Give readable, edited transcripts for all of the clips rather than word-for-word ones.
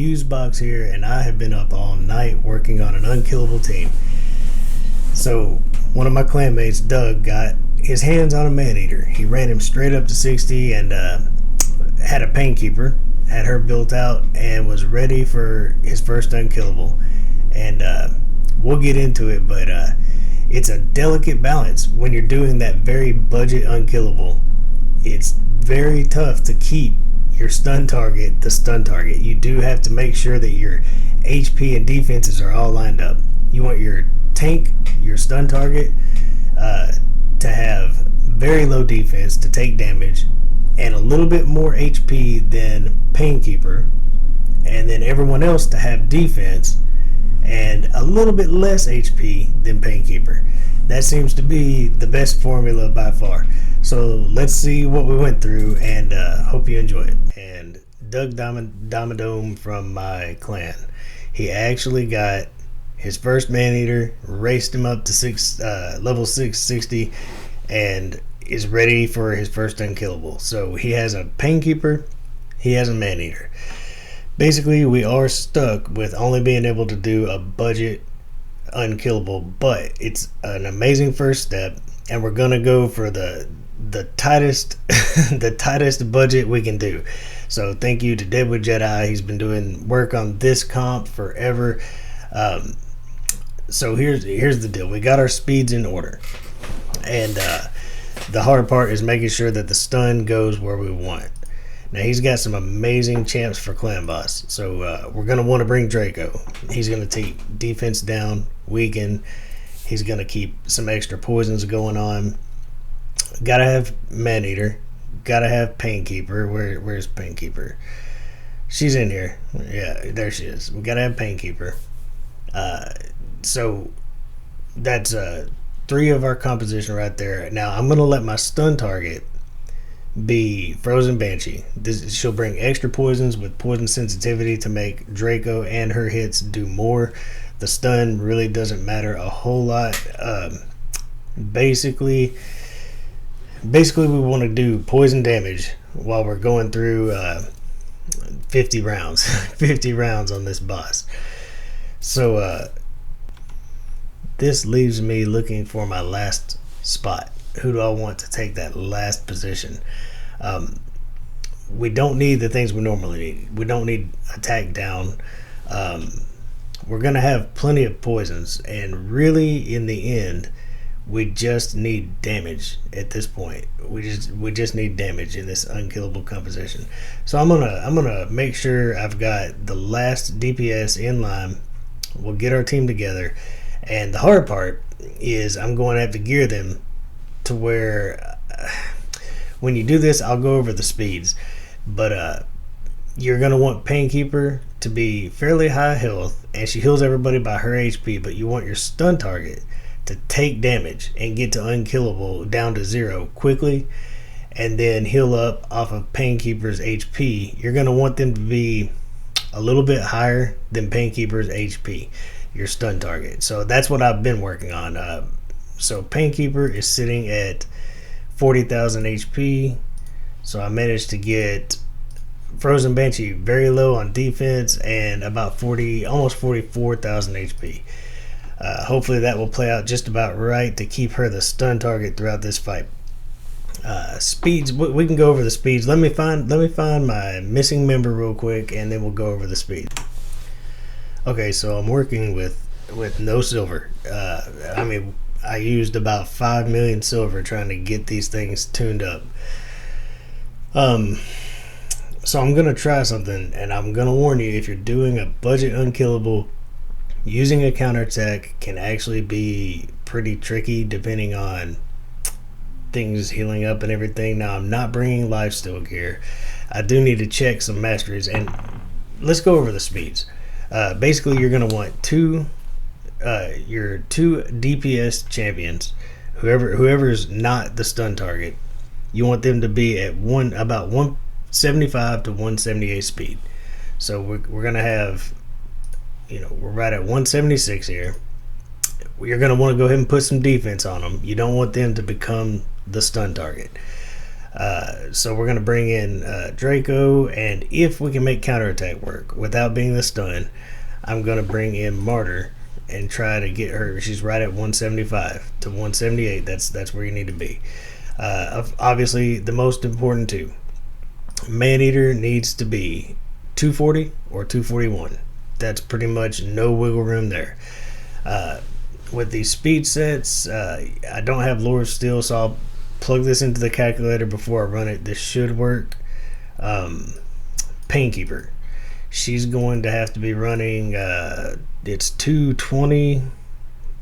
fuse box here, and I have been up all night working on an unkillable team. So one of my clanmates, Doug, got his hands on a Maneater. He ran him straight up to 60 and had a Painkeeper, had her built out, and was ready for his first unkillable. And we'll get into it, but it's a delicate balance when you're doing that very budget unkillable. It's very tough to keep your stun target the stun target. You do have to make sure that your HP and defenses are all lined up. You want your tank, your stun target, to have very low defense to take damage and a little bit more HP than Painkeeper, and then everyone else to have defense and a little bit less HP than Painkeeper. That seems to be the best formula by far. So let's see what we went through, and hope you enjoy it. And Doug Domadome from my clan, he actually got his first Maneater, raced him up to level 660, and is ready for his first unkillable. So he has a Painkeeper, he has a Maneater. Basically, we are stuck with only being able to do a budget unkillable, but it's an amazing first step, and we're gonna go for the tightest the tightest budget we can do. So thank you to Deadwood Jedi. He's been doing work on this comp forever. So here's the deal. We got our speeds in order, and the hard part is making sure that the stun goes where we want. Now he's got some amazing champs for clanboss, so we're gonna want to bring Draco. He's gonna take defense down, weaken. He's gonna keep some extra poisons going on. Gotta have Maneater. Gotta have Painkeeper. Where's Painkeeper? She's in here. Yeah, there she is. We gotta have Painkeeper. So that's 3 of our composition right there. Now I'm gonna let my stun target be Frozen Banshee. She'll bring extra poisons with poison sensitivity to make Draco and her hits do more. The stun really doesn't matter a whole lot. Basically we want to do poison damage while we're going through 50 rounds 50 rounds on this boss. So this leaves me looking for my last spot. Who do I want to take that last position? We don't need the things we normally need. We don't need attack down. We're gonna have plenty of poisons, and really in the end we just need damage at this point. We just need damage in this unkillable composition. So I'm gonna make sure I've got the last DPS in line. We'll get our team together, and the hard part is I'm going to have to gear them to where when you do this, I'll go over the speeds, but you're going to want Painkeeper to be fairly high health, and she heals everybody by her HP, but you want your stun target to take damage and get to unkillable down to 0 quickly, and then heal up off of Painkeeper's HP. You're going to want them to be a little bit higher than Painkeeper's HP, your stun target. So that's what I've been working on. So Painkeeper is sitting at 40,000 HP. So I managed to get Frozen Banshee very low on defense and about almost 44,000 HP. Hopefully that will play out just about right to keep her the stun target throughout this fight. Speeds, we can go over the speeds. Let me find my missing member real quick, and then we'll go over the speed. Okay, so I'm working with no silver. I mean, I used about 5 million silver trying to get these things tuned up. So I'm gonna try something, and I'm gonna warn you, if you're doing a budget unkillable, using a counterattack can actually be pretty tricky depending on things healing up and everything. Now I'm not bringing lifesteal gear. I do need to check some masteries, and let's go over the speeds. Basically you're going to want your two DPS champions, whoever's not the stun target. You want them to be at about 175 to 178 speed. So we're going to have, we're right at 176 here. You're going to want to go ahead and put some defense on them. You don't want them to become the stun target. So we're going to bring in Draco, and if we can make counterattack work without being the stun, I'm going to bring in Martyr and try to get her. She's right at 175 to 178. That's where you need to be. Obviously, the most important two. Maneater needs to be 240 or 241. That's pretty much no wiggle room there. With these speed sets, I don't have Lure Steel, so I'll plug this into the calculator before I run it. This should work. Painkeeper. She's going to have to be running, it's 220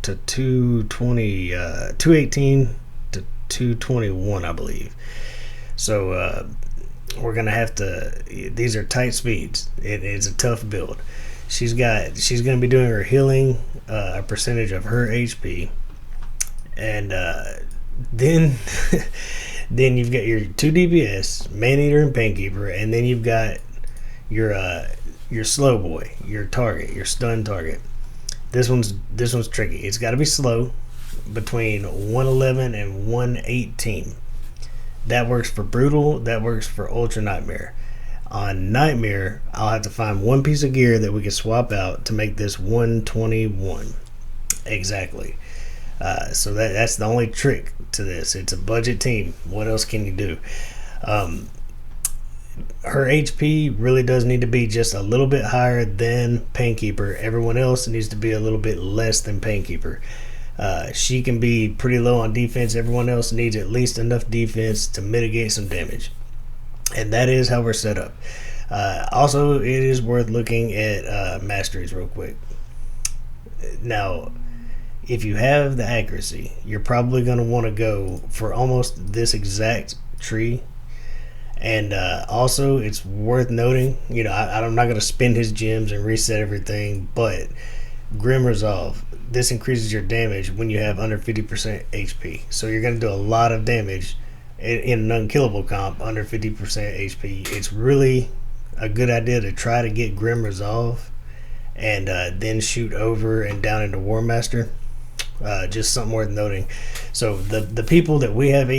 to 220, 218 to 221, I believe. So we're going to have to, these are tight speeds. It's a tough build. She's going to be doing her healing, a percentage of her HP. And then then you've got your 2 DPS, Maneater and Painkeeper, and then you've got your slow boy, your target, your stun target. This one's tricky. It's got to be slow, between 111 and 118. That works for Brutal. That works for Ultra Nightmare. On Nightmare, I'll have to find one piece of gear that we can swap out to make this 121 exactly. So that's the only trick to this. It's a budget team. What else can you do? Her HP really does need to be just a little bit higher than Painkeeper. Everyone else needs to be a little bit less than Painkeeper. She can be pretty low on defense. Everyone else needs at least enough defense to mitigate some damage. And that is how we're set up. Also, it is worth looking at masteries real quick. Now, if you have the accuracy, you're probably going to want to go for almost this exact tree. And also, it's worth noting, I'm not going to spend his gems and reset everything, but Grim Resolve, this increases your damage when you have under 50% HP. So you're going to do a lot of damage in an Unkillable comp under 50% HP. It's really a good idea to try to get Grim Resolve and then shoot over and down into War Master. Just something worth noting. So the people that we have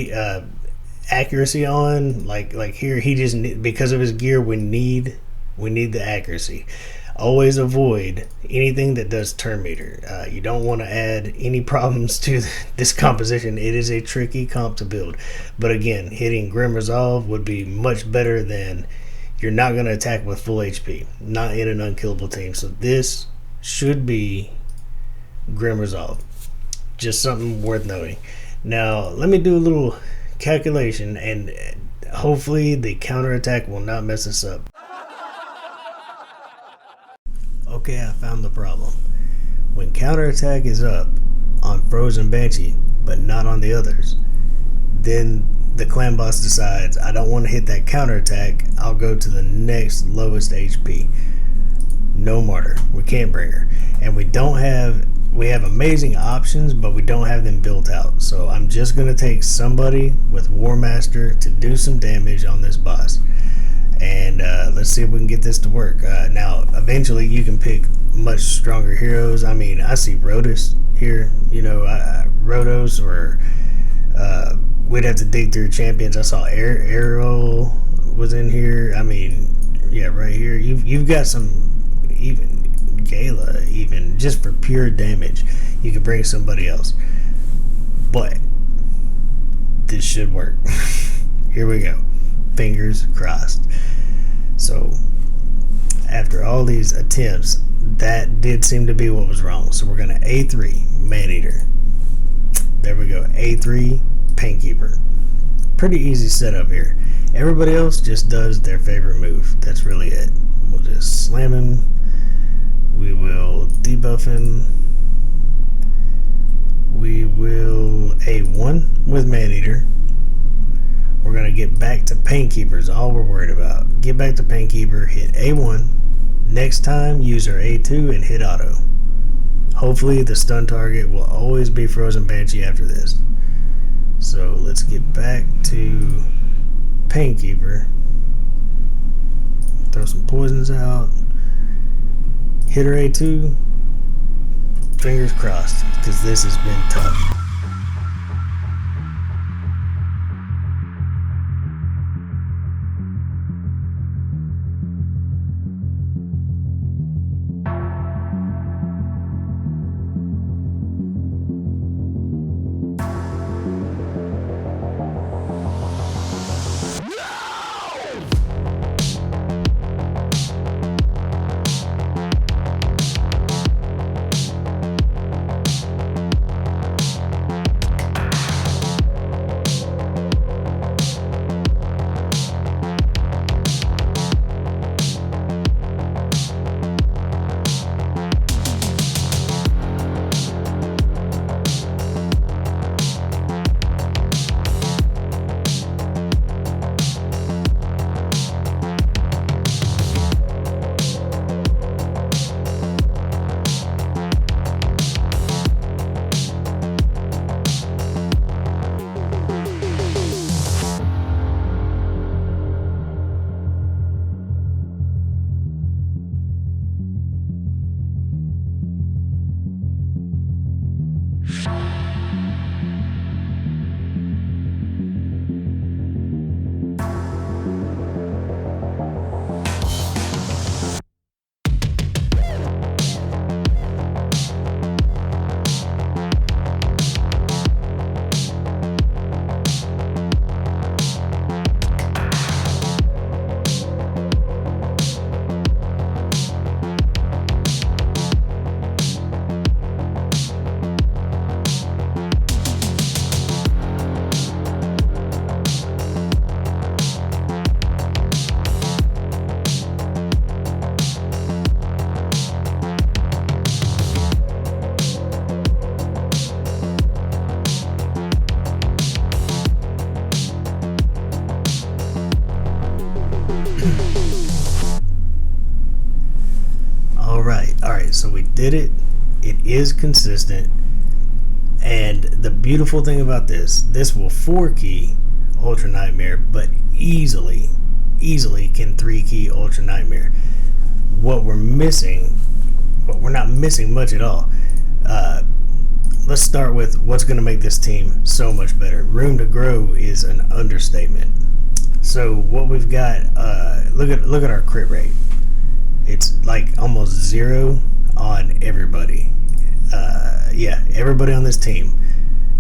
accuracy on, like here, he just because of his gear, we need the accuracy. Always avoid anything that does turn meter. You don't want to add any problems to this composition. It is a tricky comp to build, but again, hitting Grim Resolve would be much better than you're not going to attack with full HP, not in an Unkillable team. So this should be Grim Resolve. Just something worth noting. Now let me do a little calculation, and hopefully the counterattack will not mess us up. Okay, I found the problem. When counterattack is up on Frozen Banshee, but not on the others, then the clan boss decides, I don't want to hit that counterattack, I'll go to the next lowest HP. No Martyr. We can't bring her. And we have amazing options, but we don't have them built out. So I'm just going to take somebody with War Master to do some damage on this boss. And let's see if we can get this to work. Now, eventually you can pick much stronger heroes. I mean, I see Rhodos here. Rhodos, or we'd have to dig through champions. I saw Ariel was in here. I mean, yeah, right here. You've got some, even Gala, even just for pure damage. You could bring somebody else. But this should work. Here we go. Fingers crossed. So after all these attempts, that did seem to be what was wrong. So we're going to A3 Maneater. There we go. A3 Painkeeper. Pretty easy setup here. Everybody else just does their favorite move. That's really it. We'll just slam him. We will debuff him. We will A1 with Maneater. We're going to get back to Painkeeper is all we're worried about. Get back to Painkeeper, hit A1. Next time, use our A2 and hit auto. Hopefully the stun target will always be Frozen Banshee after this. So let's get back to Painkeeper. Throw some poisons out. Hit her A2. Fingers crossed, because this has been tough. did it. It is consistent. And the beautiful thing about this will 4-key Ultra Nightmare, but easily can 3-key Ultra Nightmare. What we're missing, but we're not missing much at all. Let's start with what's going to make this team so much better. Room to grow is an understatement. So what we've got, look at our crit rate. It's like almost 0 on everybody. Yeah, everybody on this team,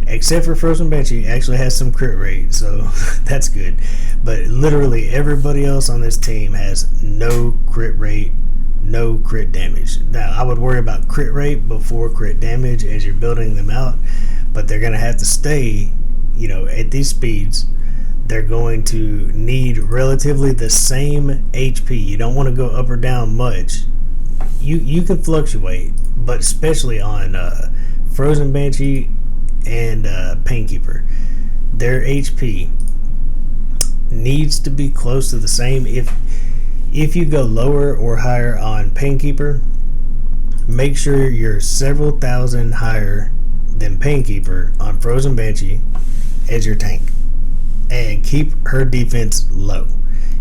except for Frozen Banshee, actually has some crit rate, so that's good. But literally everybody else on this team has no crit rate, no crit damage. Now, I would worry about crit rate before crit damage as you're building them out, but they're going to have to stay, at these speeds. They're going to need relatively the same HP. You don't want to go up or down much. You can fluctuate, but especially on Frozen Banshee and Painkeeper, their HP needs to be close to the same. If you go lower or higher on Painkeeper, make sure you're several thousand higher than Painkeeper on Frozen Banshee as your tank, and keep her defense low.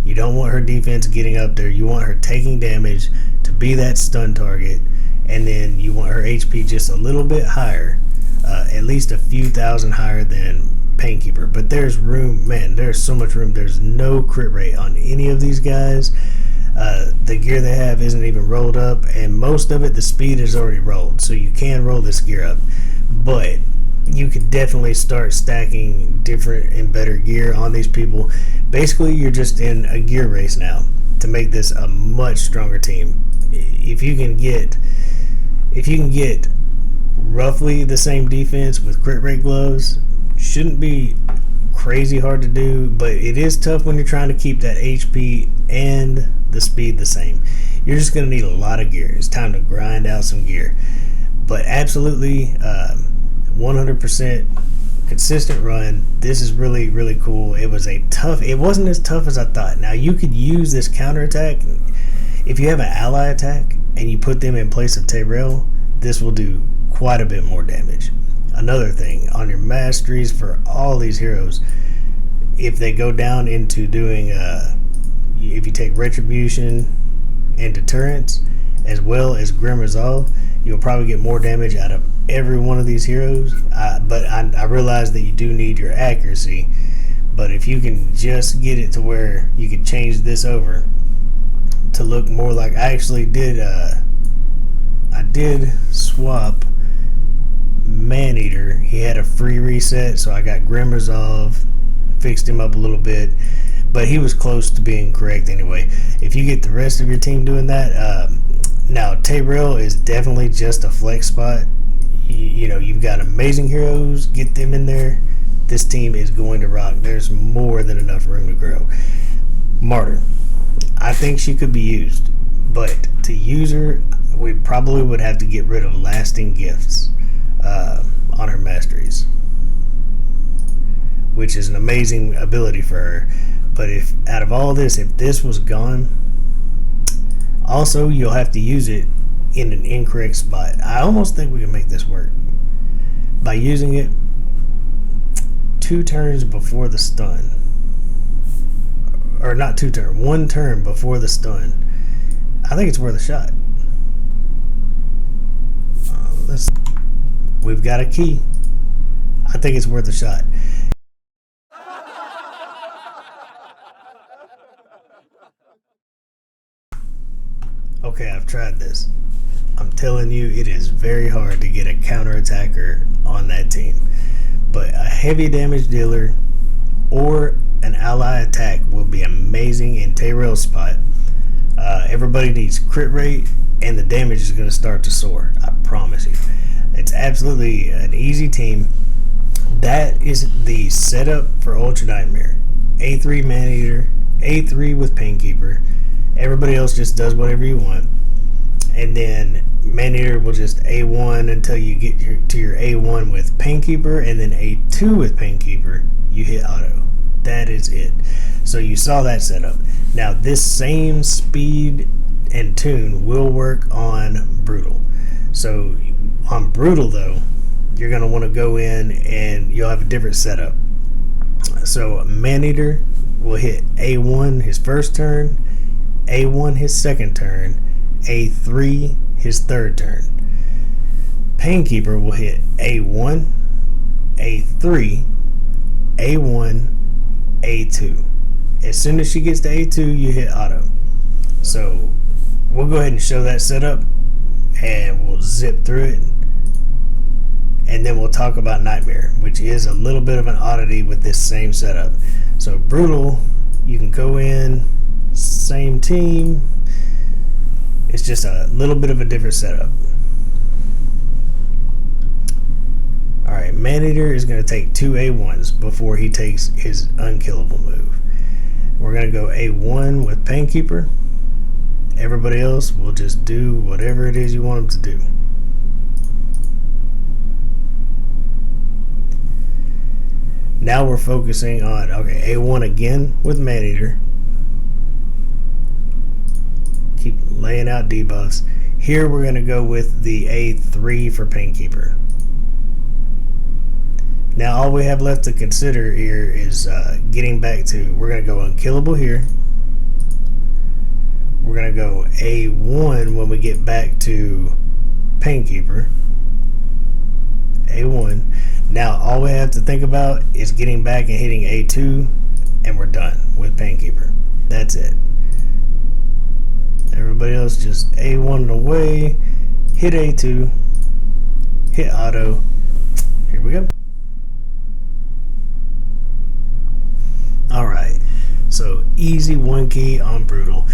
You don't want her defense getting up there. You want her taking damage to be that stun target, and then you want her HP just a little bit higher, at least a few thousand higher than Painkeeper. But there's room, man, there's so much room. There's no crit rate on any of these guys. The gear they have isn't even rolled up, and most of it, the speed is already rolled, so you can roll this gear up. But you could definitely start stacking different and better gear on these people. Basically, you're just in a gear race now to make this a much stronger team. If you can get roughly the same defense with crit rate gloves, shouldn't be crazy hard to do, but it is tough when you're trying to keep that HP and the speed the same. You're just going to need a lot of gear. It's time to grind out some gear. But absolutely, 100% consistent run. This is really, really cool. It wasn't as tough as I thought. Now, you could use this counterattack. If you have an ally attack and you put them in place of Tyrell, this will do quite a bit more damage. Another thing, on your masteries for all these heroes, if they go down into doing, if you take Retribution and Deterrence, as well as Grim Resolve, you'll probably get more damage out of every one of these heroes. But I realize that you do need your accuracy. But if you can just get it to where you can change this over to look more like, I actually did, I did swap Maneater. He had a free reset, so I got Grim Resolve, fixed him up a little bit, but he was close to being correct anyway. If you get the rest of your team doing that, now Tyrell is definitely just a flex spot. You've got amazing heroes, get them in there. This team is going to rock. There's more than enough room to grow. Martyr, I think she could be used, but to use her, we probably would have to get rid of lasting gifts on her masteries, which is an amazing ability for her. But if out of all this, if this was gone, also you'll have to use it in an incorrect spot. I almost think we can make this work by using it 2 turns before the stun, or not 2 turns, 1 turn before the stun. I think it's worth a shot. We've got a key. I think it's worth a shot. Okay, I've tried this. I'm telling you, it is very hard to get a counterattacker on that team. But a heavy damage dealer or an ally attack will be amazing in Tyrell's spot. Everybody needs crit rate, and the damage is going to start to soar. I promise you. It's absolutely an easy team. That is the setup for Ultra Nightmare. A3 Maneater, A3 with Painkeeper. Everybody else just does whatever you want. And then Maneater will just A1 until you get to your A1 with Painkeeper, and then A2 with Painkeeper, you hit auto. That is it. So you saw that setup. Now this same speed and tune will work on Brutal. So on brutal though, you're going to want to go in and you'll have a different setup. So Maneater will hit A1 his first turn, A1 his second turn, A3 his third turn. Painkeeper will hit A1, A3, A1, A2. As soon as she gets to A2, you hit auto. So we'll go ahead and show that setup and we'll zip through it, and then we'll talk about Nightmare, which is a little bit of an oddity with this same setup. So brutal, you can go in, same team, it's just a little bit of a different setup. Alright, Maneater is going to take 2 A1s before he takes his Unkillable move. We're going to go A1 with Painkeeper. Everybody else will just do whatever it is you want them to do. Now we're focusing on, okay, A1 again with Maneater. Keep laying out debuffs. Here we're going to go with the A3 for Painkeeper. Now all we have left to consider here is getting back to, we're going to go Unkillable here. We're going to go A1 when we get back to Painkeeper. A1. Now all we have to think about is getting back and hitting A2, and we're done with Painkeeper. That's it. Everybody else just A1 away, hit A2, hit auto. Here we go. Alright, so easy one key on brutal.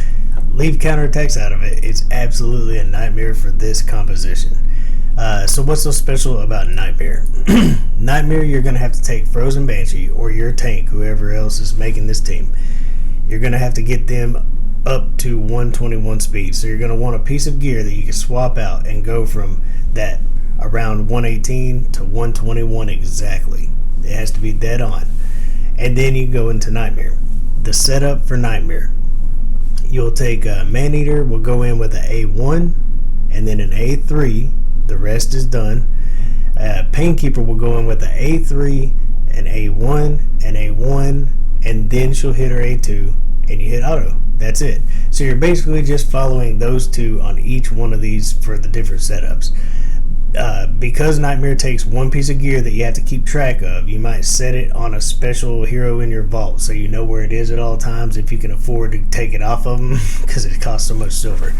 Leave counterattacks out of it. It's absolutely a nightmare for this composition. So what's so special about Nightmare? Nightmare, you're going to have to take Frozen Banshee or your tank, whoever else is making this team. You're going to have to get them up to 121 speed. So you're going to want a piece of gear that you can swap out and go from that around 118 to 121 exactly. It has to be dead on. And then you go into Nightmare. The setup for Nightmare. You'll take Maneater, will go in with an A1 and then an A3. The rest is done. Painkeeper will go in with an A3, an A1, an A1, and then she'll hit her A2, and you hit auto. That's it. So you're basically just following those two on each one of these for the different setups. Because Nightmare takes one piece of gear that you have to keep track of, you might set it on a special hero in your vault so you know where it is at all times if you can afford to take it off of them because it costs so much silver.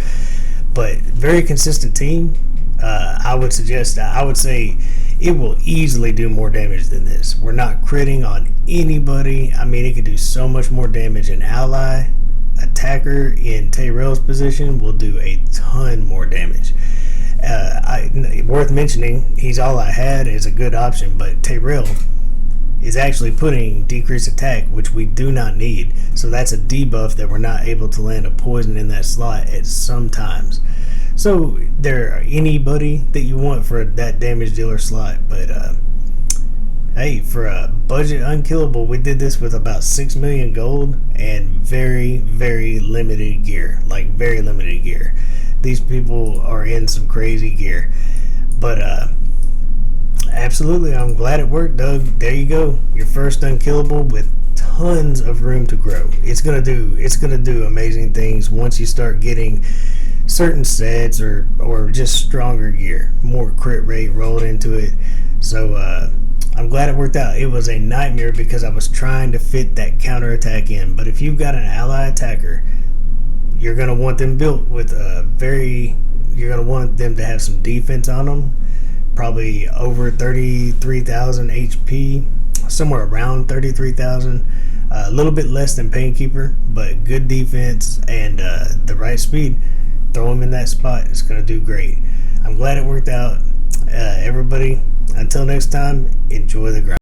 But very consistent team. I would say it will easily do more damage than this. We're not critting on anybody. I mean, it could do so much more damage. An ally attacker in Tyrell's position will do a ton more damage. Worth mentioning, he's all I had is a good option, but Tyrell is actually putting decreased attack, which we do not need. So that's a debuff that we're not able to land a poison in that slot at some times. So there, anybody that you want for that damage dealer slot, but hey, for a budget Unkillable, we did this with about 6 million gold and very, very limited gear, like very limited gear. These people are in some crazy gear, but absolutely, I'm glad it worked, Doug. There you go, your first Unkillable with tons of room to grow. It's gonna do amazing things once you start getting certain sets or just stronger gear, more crit rate rolled into it. So I'm glad it worked out. It was a nightmare because I was trying to fit that counterattack in, but if you've got an ally attacker, you're going to want them built with you're going to want them to have some defense on them, probably over 33,000 HP, somewhere around 33,000, a little bit less than Painkeeper, but good defense and the right speed. Throw them in that spot, it's going to do great. I'm glad it worked out. Everybody, until next time, enjoy the grind.